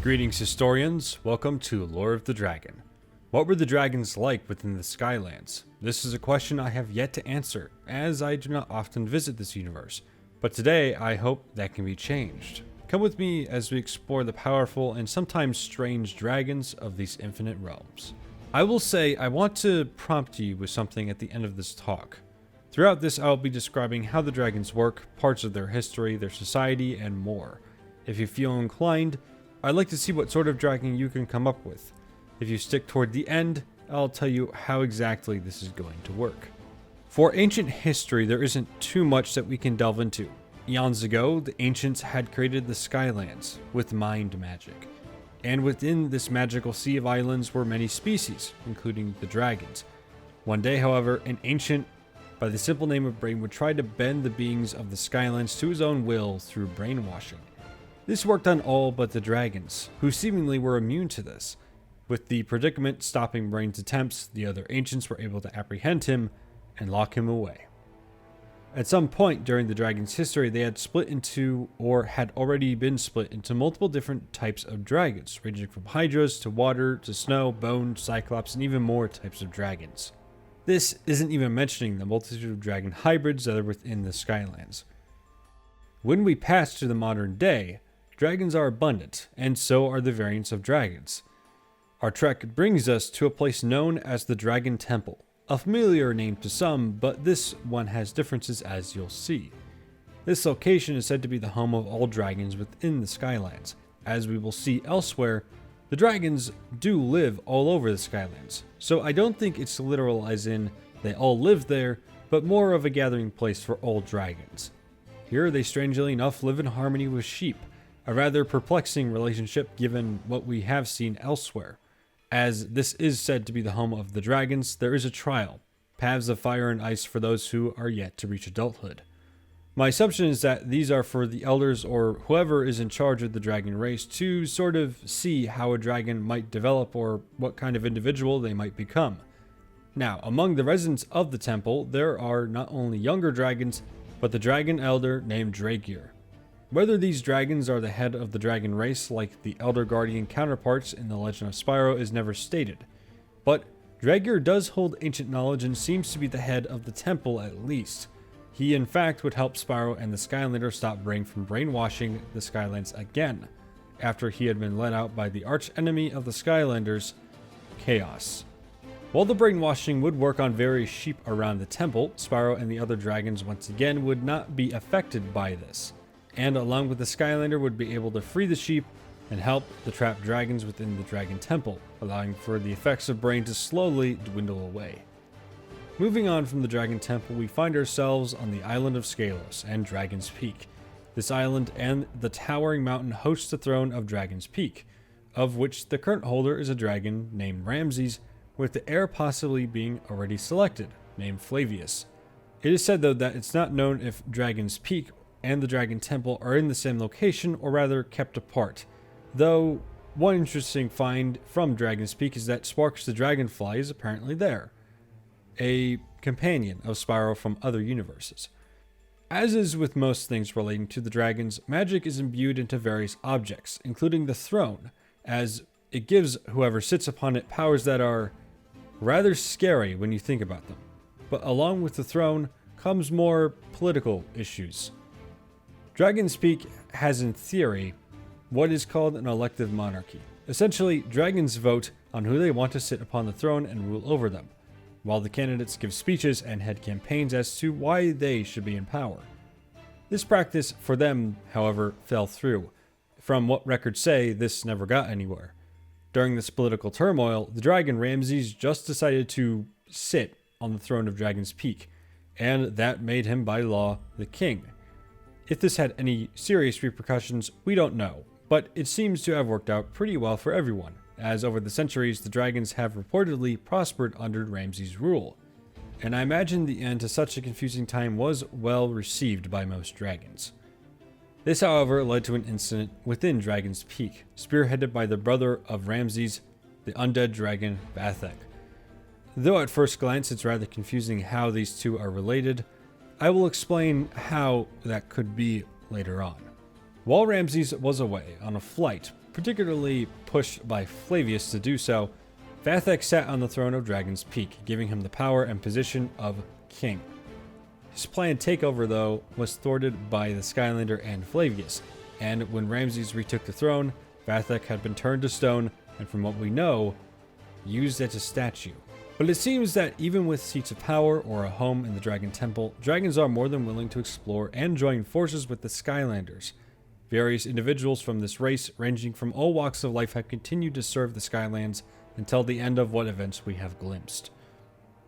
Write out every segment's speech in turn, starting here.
Greetings, historians. Welcome to Lore of the Dragon. What were the dragons like within the Skylands? This is a question I have yet to answer, as I do not often visit this universe. But today, I hope that can be changed. Come with me as we explore the powerful and sometimes strange dragons of these infinite realms. I will say I want to prompt you with something at the end of this talk. Throughout this, I will be describing how the dragons work, parts of their history, their society, and more. If you feel inclined, I'd like to see what sort of dragon you can come up with. If you stick toward the end, I'll tell you how exactly this is going to work. For ancient history, there isn't too much that we can delve into. Eons ago, the ancients had created the Skylands with mind magic. And within this magical sea of islands were many species, including the dragons. One day, however, an ancient by the simple name of Brain would try to bend the beings of the Skylands to his own will through brainwashing. This worked on all but the dragons, who seemingly were immune to this. With the predicament stopping Brain's attempts, the other ancients were able to apprehend him and lock him away. At some point during the dragon's history, they had split into, or had already been split into, multiple different types of dragons, ranging from hydras to water to snow, bone, cyclops, and even more types of dragons. This isn't even mentioning the multitude of dragon hybrids that are within the Skylands. When we pass to the modern day, dragons are abundant, and so are the variants of dragons. Our trek brings us to a place known as the Dragon Temple, a familiar name to some, but this one has differences, as you'll see. This location is said to be the home of all dragons within the Skylands. As we will see elsewhere, the dragons do live all over the Skylands, so I don't think it's literal as in they all live there, but more of a gathering place for all dragons. Here they strangely enough live in harmony with sheep, a rather perplexing relationship given what we have seen elsewhere. As this is said to be the home of the dragons, there is a trial, paths of fire and ice for those who are yet to reach adulthood. My assumption is that these are for the elders or whoever is in charge of the dragon race to sort of see how a dragon might develop or what kind of individual they might become. Now, among the residents of the temple, there are not only younger dragons, but the dragon elder named Dragir. Whether these dragons are the head of the dragon race like the Elder Guardian counterparts in the Legend of Spyro is never stated, but Dragir does hold ancient knowledge and seems to be the head of the temple at least. He in fact would help Spyro and the Skylanders stop Brain from brainwashing the Skylands again, after he had been let out by the arch enemy of the Skylanders, Chaos. While the brainwashing would work on various sheep around the temple, Spyro and the other dragons once again would not be affected by this, and along with the Skylander would be able to free the sheep and help the trapped dragons within the Dragon Temple, allowing for the effects of Brain to slowly dwindle away. Moving on from the Dragon Temple, we find ourselves on the island of Skylos and Dragon's Peak. This island and the towering mountain hosts the throne of Dragon's Peak, of which the current holder is a dragon named Ramses, with the heir possibly being already selected, named Flavius. It is said though that it's not known if Dragon's Peak and the Dragon Temple are in the same location, or rather kept apart. Though, one interesting find from Dragon's Peak is that Sparks the Dragonfly is apparently there, a companion of Spyro from other universes. As is with most things relating to the dragons, magic is imbued into various objects, including the throne, as it gives whoever sits upon it powers that are rather scary when you think about them. But along with the throne comes more political issues. Dragon's Peak has, in theory, what is called an elective monarchy. Essentially, dragons vote on who they want to sit upon the throne and rule over them, while the candidates give speeches and head campaigns as to why they should be in power. This practice for them, however, fell through. From what records say, this never got anywhere. During this political turmoil, the dragon Ramses just decided to sit on the throne of Dragon's Peak, and that made him by law the king. If this had any serious repercussions, we don't know, but it seems to have worked out pretty well for everyone, as over the centuries the dragons have reportedly prospered under Ramses' rule. And I imagine the end to such a confusing time was well received by most dragons. This, however, led to an incident within Dragon's Peak, spearheaded by the brother of Ramses, the undead dragon Vathek. Though at first glance it's rather confusing how these two are related, I will explain how that could be later on. While Ramses was away on a flight, particularly pushed by Flavius to do so, Vathek sat on the throne of Dragon's Peak, giving him the power and position of king. His planned takeover, though, was thwarted by the Skylander and Flavius, and when Ramses retook the throne, Vathek had been turned to stone and, from what we know, used as a statue. But it seems that even with seats of power or a home in the Dragon Temple, dragons are more than willing to explore and join forces with the Skylanders. Various individuals from this race, ranging from all walks of life, have continued to serve the Skylands until the end of what events we have glimpsed.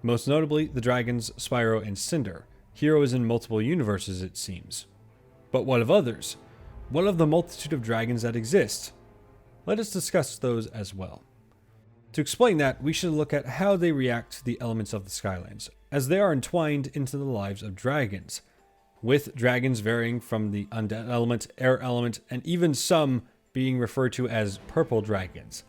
Most notably, the dragons Spyro and Cinder, heroes in multiple universes it seems. But what of others? What of the multitude of dragons that exist? Let us discuss those as well. To explain that, we should look at how they react to the elements of the Skylands, as they are entwined into the lives of dragons, with dragons varying from the undead element, air element, and even some being referred to as purple dragons.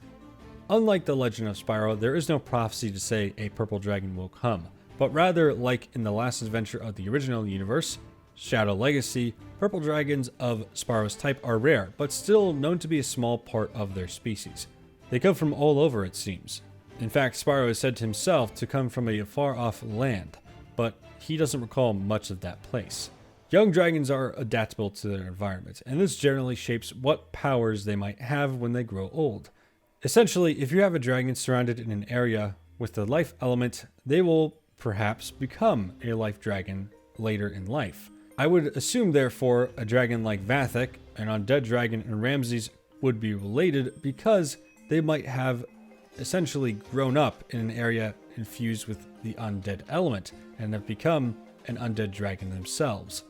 Unlike the legend of Spyro, there is no prophecy to say a purple dragon will come, but rather, like in the last adventure of the original universe, Shadow Legacy, purple dragons of Spyro's type are rare, but still known to be a small part of their species. They come from all over, it seems. In fact, Spyro is said to himself to come from a far-off land, but he doesn't recall much of that place. Young dragons are adaptable to their environment, and this generally shapes what powers they might have when they grow old. Essentially, if you have a dragon surrounded in an area with the life element, they will perhaps become a life dragon later in life. I would assume, therefore, a dragon like Vathek, an undead dragon, and Ramses would be related because they might have essentially grown up in an area infused with the undead element and have become an undead dragon themselves.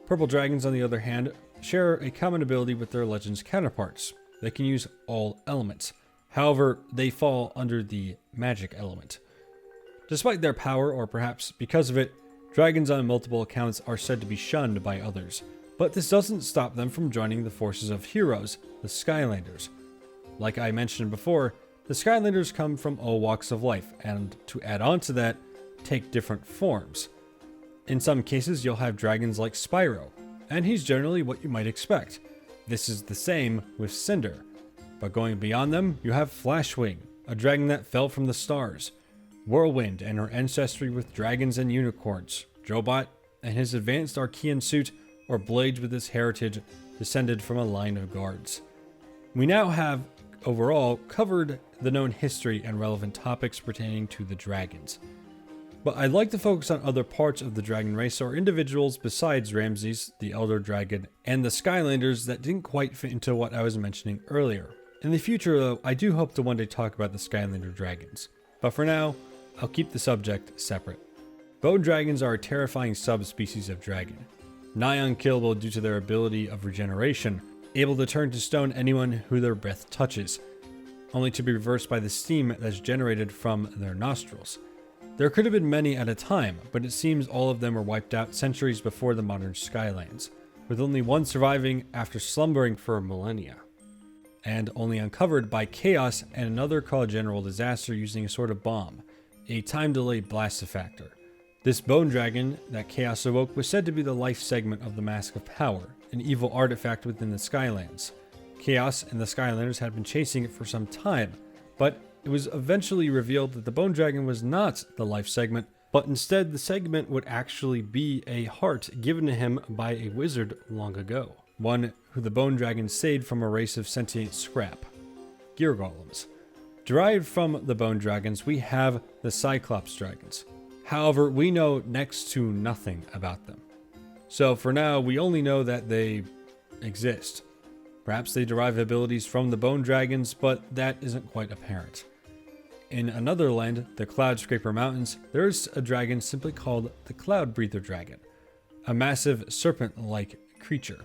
Purple dragons, on the other hand, share a common ability with their Legends counterparts. They can use all elements. However, they fall under the magic element. Despite their power, or perhaps because of it, dragons on multiple accounts are said to be shunned by others. But this doesn't stop them from joining the forces of heroes, the Skylanders. Like I mentioned before, the Skylanders come from all walks of life, and to add on to that, take different forms. In some cases, you'll have dragons like Spyro, and he's generally what you might expect. This is the same with Cinder. But going beyond them, you have Flashwing, a dragon that fell from the stars, Whirlwind and her ancestry with dragons and unicorns, Drobot and his advanced Archean suit, or Blades with his heritage descended from a line of guards. We now have overall covered the known history and relevant topics pertaining to the dragons. But I'd like to focus on other parts of the dragon race or individuals besides Ramses, the Elder Dragon, and the Skylanders that didn't quite fit into what I was mentioning earlier. In the future, though, I do hope to one day talk about the Skylander dragons. But for now, I'll keep the subject separate. Bone dragons are a terrifying subspecies of dragon, nigh unkillable due to their ability of regeneration, able to turn to stone anyone who their breath touches, only to be reversed by the steam that's generated from their nostrils. There could have been many at a time, but it seems all of them were wiped out centuries before the modern Skylands, with only one surviving after slumbering for millennia, and only uncovered by chaos and another called general disaster using a sort of bomb, a time-delayed blastofactor. This bone dragon that Chaos awoke was said to be the life segment of the Mask of Power, an evil artifact within the Skylands. Chaos and the Skylanders had been chasing it for some time, but it was eventually revealed that the bone dragon was not the life segment, but instead the segment would actually be a heart given to him by a wizard long ago, one who the bone dragon saved from a race of sentient scrap, gear golems. Derived from the bone dragons, we have the Cyclops dragons. However, we know next to nothing about them. So for now, we only know that they exist. Perhaps they derive abilities from the bone dragons, but that isn't quite apparent. In another land, the Cloud Scraper Mountains, there's a dragon simply called the Cloud Breather Dragon, a massive serpent-like creature.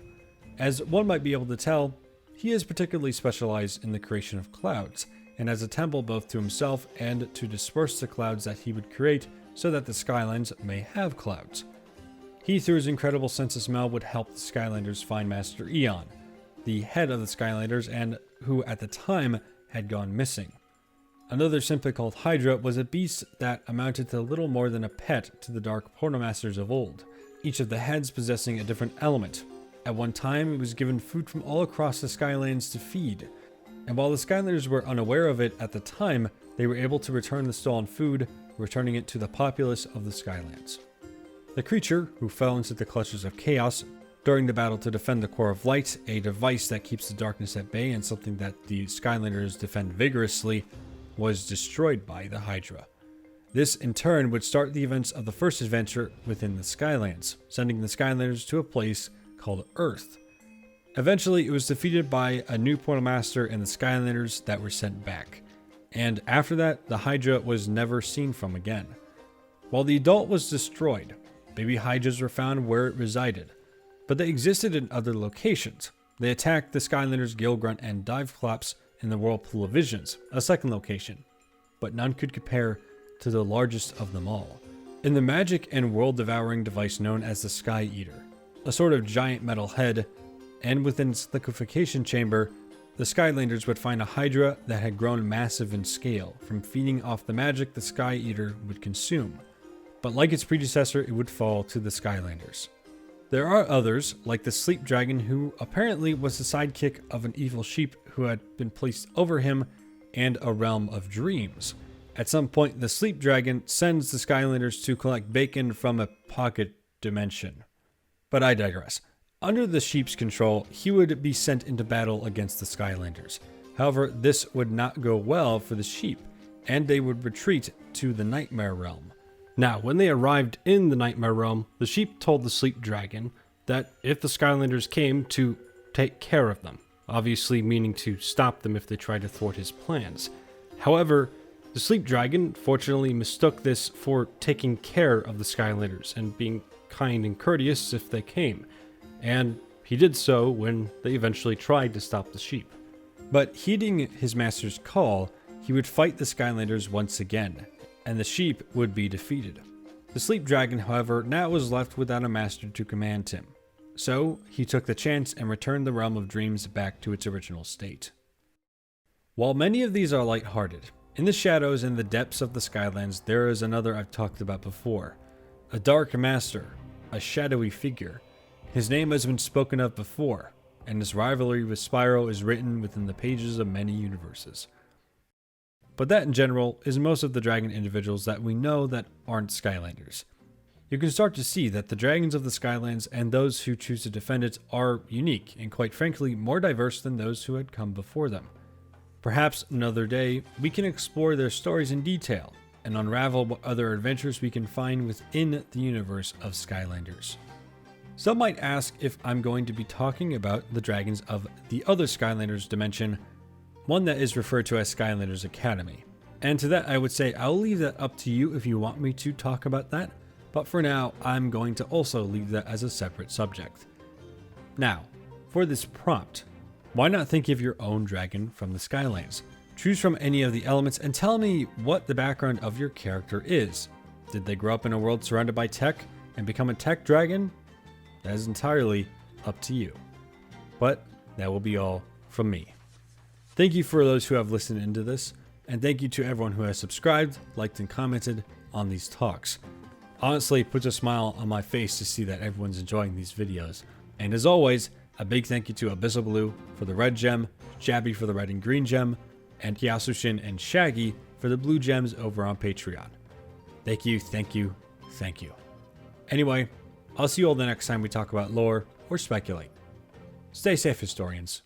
As one might be able to tell, he is particularly specialized in the creation of clouds, and has a temple both to himself and to disperse the clouds that he would create so that the Skylands may have clouds. He, through his incredible sense of smell, would help the Skylanders find Master Eon, the head of the Skylanders, and who at the time had gone missing. Another, simply called Hydra, was a beast that amounted to little more than a pet to the Dark Pornomasters of old, each of the heads possessing a different element. At one time, it was given food from all across the Skylands to feed. And while the Skylanders were unaware of it at the time, they were able to return the stolen food, returning it to the populace of the Skylands. The creature, who fell into the clutches of chaos during the battle to defend the Core of Light, a device that keeps the darkness at bay and something that the Skylanders defend vigorously, was destroyed by the Hydra. This in turn would start the events of the first adventure within the Skylands, sending the Skylanders to a place called Earth. Eventually, it was defeated by a new Portal Master and the Skylanders that were sent back. And after that, the Hydra was never seen from again. While the adult was destroyed, baby Hydras were found where it resided. But they existed in other locations. They attacked the Skylanders Gilgrunt and Diveclops in the Whirlpool of Visions, a second location. But none could compare to the largest of them all, in the magic and world-devouring device known as the Sky Eater, a sort of giant metal head, and within its liquefaction chamber, the Skylanders would find a Hydra that had grown massive in scale from feeding off the magic the Sky Eater would consume. But like its predecessor, it would fall to the Skylanders. There are others, like the Sleep Dragon, who apparently was the sidekick of an evil sheep who had been placed over him and a realm of dreams. At some point, the Sleep Dragon sends the Skylanders to collect bacon from a pocket dimension. But I digress. Under the sheep's control, he would be sent into battle against the Skylanders. However, this would not go well for the sheep, and they would retreat to the Nightmare Realm. Now, when they arrived in the Nightmare Realm, the sheep told the Sleep Dragon that if the Skylanders came, to take care of them, obviously meaning to stop them if they tried to thwart his plans. However, the Sleep Dragon fortunately mistook this for taking care of the Skylanders and being kind and courteous if they came, and he did so when they eventually tried to stop the sheep. But heeding his master's call, he would fight the Skylanders once again, and the sheep would be defeated. The Sleep Dragon, however, now was left without a master to command him. So, he took the chance and returned the Realm of Dreams back to its original state. While many of these are lighthearted, in the shadows and the depths of the Skylands, there is another I've talked about before. A dark master, a shadowy figure. His name has been spoken of before, and his rivalry with Spyro is written within the pages of many universes. But that in general is most of the dragon individuals that we know that aren't Skylanders. You can start to see that the dragons of the Skylands and those who choose to defend it are unique and quite frankly more diverse than those who had come before them. Perhaps another day we can explore their stories in detail and unravel what other adventures we can find within the universe of Skylanders. Some might ask if I'm going to be talking about the dragons of the other Skylanders dimension, one that is referred to as Skylanders Academy. And to that I would say I'll leave that up to you if you want me to talk about that, but for now I'm going to also leave that as a separate subject. Now, for this prompt, why not think of your own dragon from the Skylands? Choose from any of the elements and tell me what the background of your character is. Did they grow up in a world surrounded by tech and become a tech dragon? That is entirely up to you. But that will be all from me. Thank you for those who have listened into this, and thank you to everyone who has subscribed, liked, and commented on these talks. Honestly, it puts a smile on my face to see that everyone's enjoying these videos. And as always, a big thank you to Abyssal Blue for the red gem, Jabby for the red and green gem, and Yasushin and Shaggy for the blue gems over on Patreon. Thank you, thank you, thank you. Anyway, I'll see you all the next time we talk about lore or speculate. Stay safe, historians.